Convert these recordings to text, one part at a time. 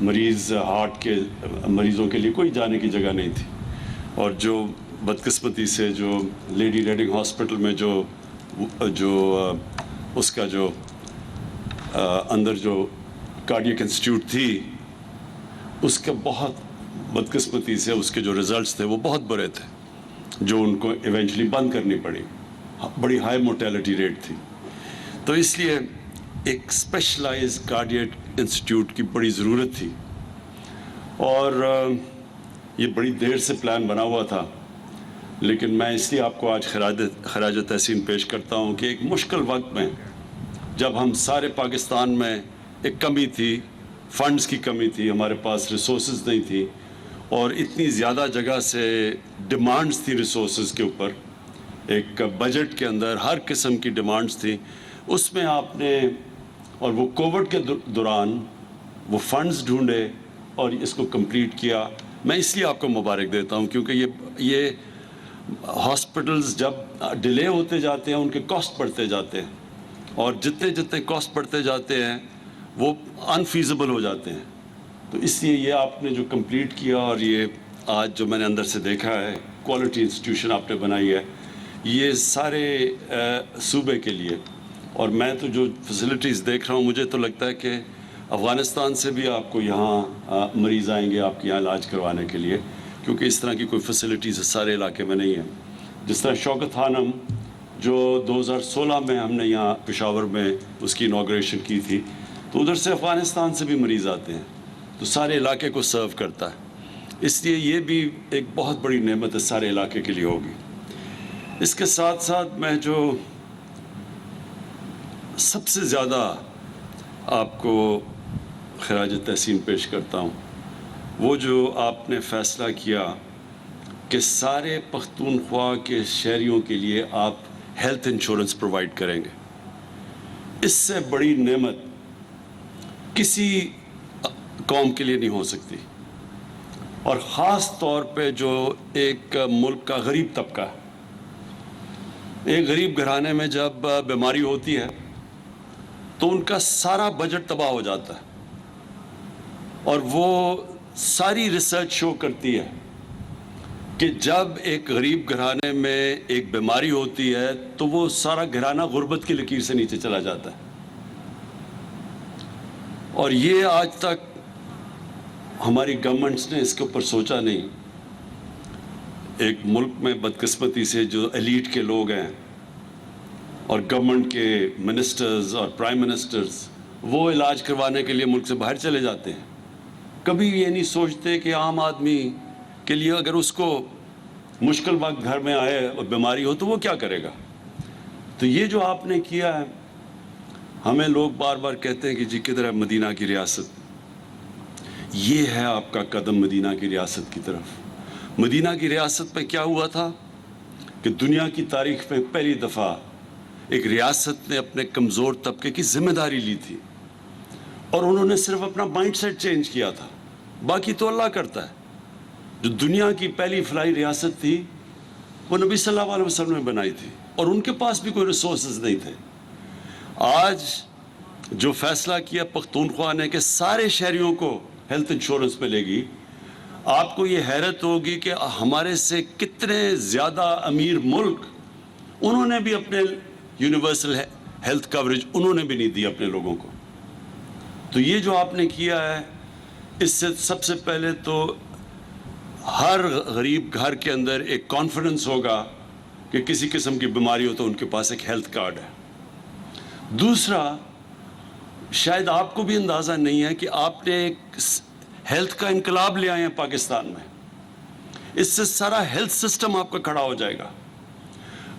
مریض ہارٹ کے مریضوں کے لیے کوئی جانے کی جگہ نہیں تھی. اور جو بدقسمتی سے جو لیڈی ریڈنگ ہاسپٹل میں جو اس کا جو اندر جو کارڈیک انسٹیٹیوٹ تھی, اس کا بہت بدقسمتی سے اس کے جو ریزلٹس تھے وہ بہت برے تھے, جو ان کو ایونچولی بند کرنی پڑی. بڑی ہائی مورٹیلٹی ریٹ تھی. تو اس لیے ایک اسپیشلائز کارڈیک انسٹیٹیوٹ کی بڑی ضرورت تھی. اور یہ بڑی دیر سے پلان بنا ہوا تھا, لیکن میں اس لیے آپ کو آج خراج تحسین پیش کرتا ہوں کہ ایک مشکل وقت میں, جب ہم سارے پاکستان میں ایک کمی تھی, فنڈز کی کمی تھی, ہمارے پاس ریسورسز نہیں تھی, اور اتنی زیادہ جگہ سے ڈیمانڈز تھی ریسورسز کے اوپر, ایک بجٹ کے اندر ہر قسم کی ڈیمانڈز تھی, اس میں آپ نے, اور وہ کووڈ کے دوران وہ فنڈز ڈھونڈے اور اس کو کمپلیٹ کیا. میں اس لیے آپ کو مبارک دیتا ہوں کیونکہ یہ ہاسپٹلز جب ڈیلے ہوتے جاتے ہیں ان کے کاسٹ بڑھتے جاتے ہیں, اور جتنے کاسٹ بڑھتے جاتے ہیں وہ انفیزیبل ہو جاتے ہیں. تو اس لیے یہ آپ نے جو کمپلیٹ کیا, اور یہ آج جو میں نے اندر سے دیکھا ہے کوالٹی انسٹیٹیوشن آپ نے بنائی ہے, یہ سارے صوبے کے لیے. اور میں تو جو فیسلٹیز دیکھ رہا ہوں, مجھے تو لگتا ہے کہ افغانستان سے بھی آپ کو یہاں مریض آئیں گے آپ کے یہاں علاج کروانے کے لیے, کیونکہ اس طرح کی کوئی فیسلٹیز سارے علاقے میں نہیں ہیں. جس طرح شوکت خانم جو 2016 میں ہم نے یہاں پشاور میں اس کی انوگریشن کی تھی, تو ادھر سے افغانستان سے بھی مریض آتے ہیں, تو سارے علاقے کو سرو کرتا ہے. اس لیے یہ بھی ایک بہت بڑی نعمت ہے سارے علاقے کے لیے ہوگی. اس کے ساتھ ساتھ میں جو سب سے زیادہ آپ کو خراج تحسین پیش کرتا ہوں, وہ جو آپ نے فیصلہ کیا کہ سارے پختونخوا کے شہریوں کے لیے آپ ہیلتھ انشورنس پرووائڈ کریں گے. اس سے بڑی نعمت کسی قوم کے لیے نہیں ہو سکتی, اور خاص طور پہ جو ایک ملک کا غریب طبقہ ہے. ایک غریب گھرانے میں جب بیماری ہوتی ہے تو ان کا سارا بجٹ تباہ ہو جاتا ہے, اور وہ ساری ریسرچ شو کرتی ہے کہ جب ایک غریب گھرانے میں ایک بیماری ہوتی ہے تو وہ سارا گھرانہ غربت کی لکیر سے نیچے چلا جاتا ہے. اور یہ آج تک ہماری گورنمنٹس نے اس کے اوپر سوچا نہیں. ایک ملک میں بدقسمتی سے جو ایلیٹ کے لوگ ہیں اور گورنمنٹ کے منسٹرز اور پرائم منسٹرز, وہ علاج کروانے کے لیے ملک سے باہر چلے جاتے ہیں. کبھی یہ نہیں سوچتے کہ عام آدمی کے لیے اگر اس کو مشکل وقت گھر میں آئے اور بیماری ہو تو وہ کیا کرے گا. تو یہ جو آپ نے کیا ہے, ہمیں لوگ بار بار کہتے ہیں کہ جی کدھر ہے مدینہ کی ریاست. یہ ہے آپ کا قدم مدینہ کی ریاست کی طرف. مدینہ کی ریاست پہ کیا ہوا تھا کہ دنیا کی تاریخ میں پہلی دفعہ ایک ریاست نے اپنے کمزور طبقے کی ذمہ داری لی تھی, اور انہوں نے صرف اپنا مائنڈ سیٹ چینج کیا تھا, باقی تو اللہ کرتا ہے. جو دنیا کی پہلی فلاحی ریاست تھی وہ نبی صلی اللہ علیہ وسلم نے بنائی تھی, اور ان کے پاس بھی کوئی ریسورسز نہیں تھے. آج جو فیصلہ کیا پختونخوا نے کہ سارے شہریوں کو ہیلتھ انشورنس ملے گی, آپ کو یہ حیرت ہوگی کہ ہمارے سے کتنے زیادہ امیر ملک, انہوں نے بھی اپنے یونیورسل ہیلتھ کوریج انہوں نے بھی نہیں دی اپنے لوگوں کو. تو یہ جو آپ نے کیا ہے, اس سے سب سے پہلے تو ہر غریب گھر کے اندر ایک کانفیڈنس ہوگا کہ کسی قسم کی بیماری ہو تو ان کے پاس ایک ہیلتھ کارڈ ہے. دوسرا, شاید آپ کو بھی اندازہ نہیں ہے کہ آپ نے ایک ہیلتھ کا انقلاب لے آئے ہیں پاکستان میں. اس سے سارا ہیلتھ سسٹم آپ کا کھڑا ہو جائے گا.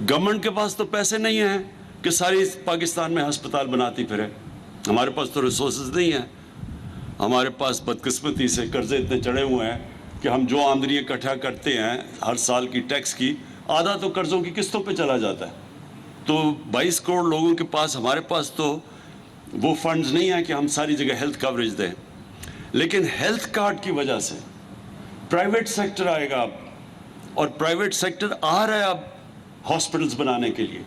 گورنمنٹ کے پاس تو پیسے نہیں ہیں کہ ساری پاکستان میں ہسپتال بناتی پھرے. ہمارے پاس تو ریسورسز نہیں ہیں. ہمارے پاس بدقسمتی سے قرضے اتنے چڑھے ہوئے ہیں کہ ہم جو آمدنی اکٹھا کرتے ہیں ہر سال کی ٹیکس کی, آدھا تو قرضوں کی قسطوں پہ چلا جاتا ہے. تو 22 کروڑ لوگوں کے پاس, ہمارے پاس تو وہ فنڈز نہیں ہیں کہ ہم ساری جگہ ہیلتھ کوریج دیں. لیکن ہیلتھ کارڈ کی وجہ سے پرائیویٹ سیکٹر آئے گا اب, اور پرائیویٹ سیکٹر آ رہا ہے اب ہاسپٹلز بنانے کے لیے,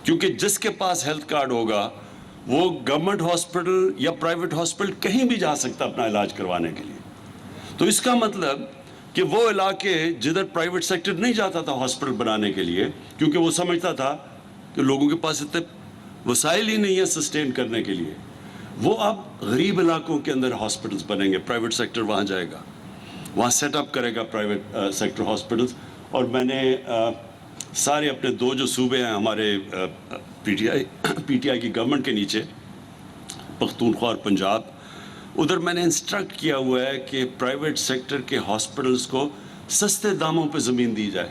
کیونکہ جس کے پاس ہیلتھ کارڈ ہوگا وہ گورنمنٹ ہاسپٹل یا پرائیویٹ ہاسپٹل کہیں بھی جا سکتا اپنا علاج کروانے کے لیے. تو اس کا مطلب کہ وہ علاقے جدھر پرائیویٹ سیکٹر نہیں جاتا تھا ہاسپٹل بنانے کے لیے کیونکہ وہ سمجھتا تھا کہ لوگوں کے پاس اتنے وسائل ہی نہیں ہے سسٹین کرنے کے لیے, وہ اب غریب علاقوں کے اندر ہاسپٹلز بنیں گے, پرائیویٹ سیکٹر وہاں جائے گا, وہاں سیٹ اپ کرے گا پرائیویٹ سیکٹر ہاسپٹلز. اور میں نے سارے اپنے 2 جو صوبے ہیں ہمارے پی ٹی آئی کی گورنمنٹ کے نیچے, پختونخوا اور پنجاب, ادھر میں نے انسٹرکٹ کیا ہوا ہے کہ پرائیویٹ سیکٹر کے ہاسپٹلز کو سستے داموں پہ زمین دی جائے.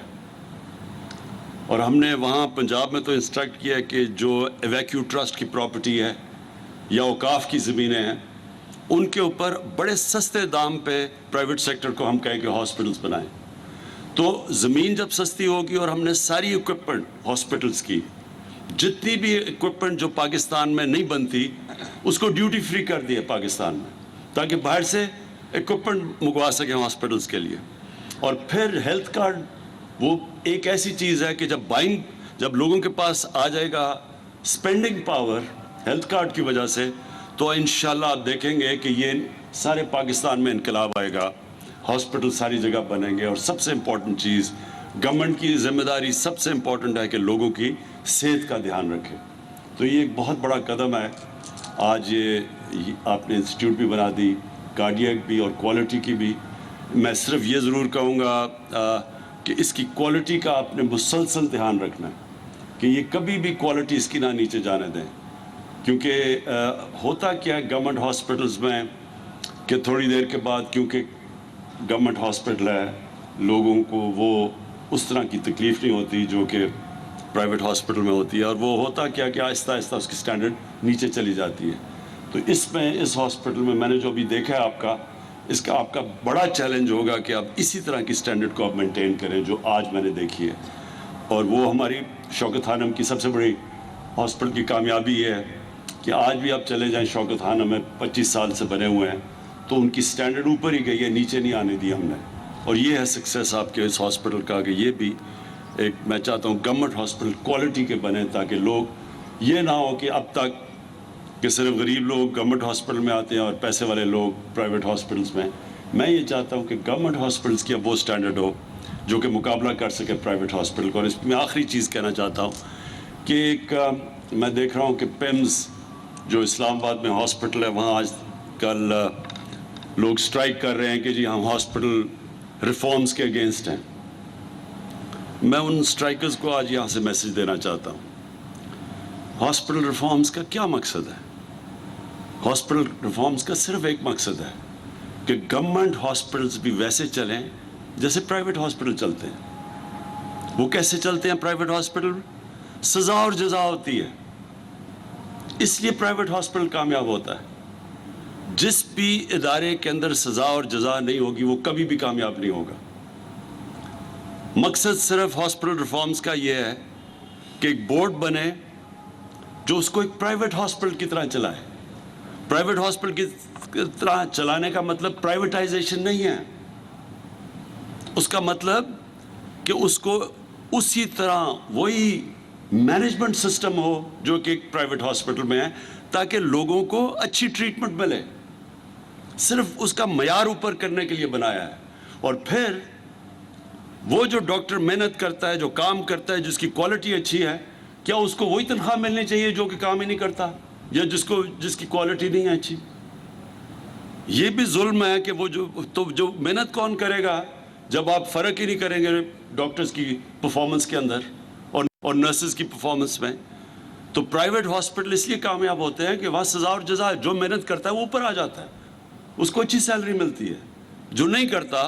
اور ہم نے وہاں پنجاب میں تو انسٹرکٹ کیا کہ جو ایویکیو ٹرسٹ کی پراپرٹی ہے یا اوقاف کی زمینیں ہیں ان کے اوپر بڑے سستے دام پہ پرائیویٹ سیکٹر کو ہم کہیں کہ ہاسپٹلز بنائیں. تو زمین جب سستی ہوگی اور ہم نے ساری اکوپمنٹ ہاسپٹلز کی, جتنی بھی اکوپمنٹ جو پاکستان میں نہیں بنتی اس کو ڈیوٹی فری کر دیا پاکستان میں, تاکہ باہر سے اکوپمنٹ منگوا سکیں ہاسپٹلز کے لیے. اور پھر ہیلتھ کارڈ وہ ایک ایسی چیز ہے کہ جب لوگوں کے پاس آ جائے گا اسپینڈنگ پاور ہیلتھ کارڈ کی وجہ سے, تو انشاءاللہ آپ دیکھیں گے کہ یہ سارے پاکستان میں انقلاب آئے گا, ہاسپٹل ساری جگہ بنیں گے. اور سب سے امپورٹنٹ چیز, گورنمنٹ کی ذمہ داری سب سے امپورٹنٹ ہے کہ لوگوں کی صحت کا دھیان رکھے. تو یہ ایک بہت بڑا قدم ہے. آج یہ آپ نے انسٹیٹیوٹ بھی بنا دی, کارڈیاک بھی اور کوالٹی کی بھی. میں صرف یہ ضرور کہوں گا کہ اس کی کوالٹی کا آپ نے مسلسل دھیان رکھنا ہے کہ یہ کبھی بھی کوالٹی اس کی نہ نیچے جانے دیں. کیونکہ ہوتا کیا گورنمنٹ ہاسپٹلز میں کہ تھوڑی دیر کے بعد, کیونکہ گورنمنٹ ہاسپٹل ہے, لوگوں کو وہ اس طرح کی تکلیف نہیں ہوتی جو کہ پرائیویٹ ہاسپٹل میں ہوتی ہے, اور وہ ہوتا کیا کہ آہستہ آہستہ اس کی سٹینڈرڈ نیچے چلی جاتی ہے. تو اس ہاسپٹل میں نے جو بھی دیکھا ہے آپ کا بڑا چیلنج ہوگا کہ آپ اسی طرح کی سٹینڈرڈ کو آپ مینٹین کریں جو آج میں نے دیکھی ہے. اور وہ ہماری شوکت خانم کی سب سے بڑی ہاسپٹل کی کامیابی ہے کہ آج بھی آپ چلے جائیں شوکت خانم میں 25 سال سے بنے ہوئے ہیں, تو ان کی سٹینڈرڈ اوپر ہی گئی ہے, نیچے نہیں آنے دی ہم نے. اور یہ ہے سکسیس آپ کے اس ہاسپٹل کا کہ یہ بھی ایک, میں چاہتا ہوں گورنمنٹ ہاسپٹل کوالٹی کے بنے, تاکہ لوگ یہ نہ ہو کہ اب تک کہ صرف غریب لوگ گورنمنٹ ہاسپٹل میں آتے ہیں اور پیسے والے لوگ پرائیویٹ ہاسپٹلز میں. میں یہ چاہتا ہوں کہ گورنمنٹ ہاسپٹلز کی اب وہ سٹینڈرڈ ہو جو کہ مقابلہ کر سکے پرائیویٹ ہاسپٹل کو. اور اس میں آخری چیز کہنا چاہتا ہوں کہ ایک میں دیکھ رہا ہوں کہ پیمز جو اسلام آباد میں ہاسپٹل ہے, وہاں آج کل لوگ سٹرائک کر رہے ہیں کہ جی ہم ہاسپٹل ریفارمز کے اگینسٹ ہیں. میں ان سٹرائکرز کو آج یہاں سے میسج دینا چاہتا ہوں, ہاسپٹل ریفارمز کا کیا مقصد ہے؟ ہاسپٹل ریفارمز کا صرف ایک مقصد ہے کہ گورنمنٹ ہاسپٹلز بھی ویسے چلیں جیسے پرائیویٹ ہاسپٹل چلتے ہیں. وہ کیسے چلتے ہیں پرائیویٹ ہاسپٹل؟ سزا اور جزا ہوتی ہے, اس لیے پرائیویٹ ہاسپٹل کامیاب ہوتا ہے. جس بھی ادارے کے اندر سزا اور جزا نہیں ہوگی وہ کبھی بھی کامیاب نہیں ہوگا. مقصد صرف ہاسپٹل ریفارمز کا یہ ہے کہ ایک بورڈ بنے جو اس کو ایک پرائیویٹ ہاسپٹل کی طرح چلائے. پرائیویٹ ہاسپٹل کی طرح چلانے کا مطلب پرائیویٹائزیشن نہیں ہے, اس کا مطلب کہ اس کو اسی طرح وہی مینجمنٹ سسٹم ہو جو کہ ایک پرائیویٹ ہاسپٹل میں ہے, تاکہ لوگوں کو اچھی ٹریٹمنٹ ملے. صرف اس کا معیار اوپر کرنے کے لیے بنایا ہے. اور پھر وہ جو ڈاکٹر محنت کرتا ہے, جو کام کرتا ہے, جس کی کوالٹی اچھی ہے, کیا اس کو وہی تنخواہ ملنی چاہیے جو کہ کام ہی نہیں کرتا یا جس کی کوالٹی نہیں ہے اچھی؟ یہ بھی ظلم ہے کہ وہ جو محنت کون کرے گا جب آپ فرق ہی نہیں کریں گے ڈاکٹرز کی پرفارمنس کے اندر اور نرسز کی پرفارمنس میں. تو پرائیویٹ ہاسپٹل اس لیے کامیاب ہوتے ہیں کہ وہاں سزا اور جزا, جو محنت کرتا ہے وہ اوپر آ جاتا ہے, اس کو اچھی سیلری ملتی ہے, جو نہیں کرتا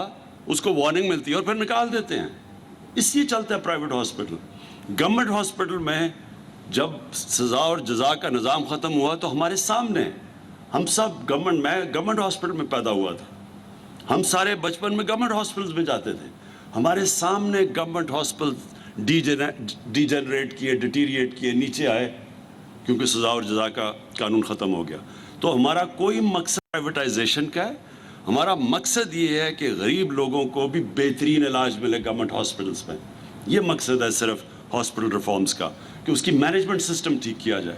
اس کو وارننگ ملتی ہے اور پھر نکال دیتے ہیں. اس لیے چلتا ہے پرائیویٹ ہاسپٹل. گورنمنٹ ہاسپٹل میں جب سزا اور جزا کا نظام ختم ہوا تو ہمارے سامنے, ہم سب میں گورنمنٹ ہاسپٹل میں پیدا ہوا تھا, ہم سارے بچپن میں گورنمنٹ ہاسپٹلز میں جاتے تھے, ہمارے سامنے گورنمنٹ ہاسپٹل ڈیجنریٹ کیے, ڈیٹیریٹ کیے, نیچے آئے کیونکہ سزا اور جزا کا قانون ختم ہو گیا. تو ہمارا کوئی مقصد پرائیویٹائزیشن کا ہے, ہمارا مقصد یہ ہے کہ غریب لوگوں کو بھی بہترین علاج ملے گورنمنٹ ہاسپٹلز میں. یہ مقصد ہے صرف ہاسپٹل ریفارمز کا, کہ اس کی مینجمنٹ سسٹم ٹھیک کیا جائے.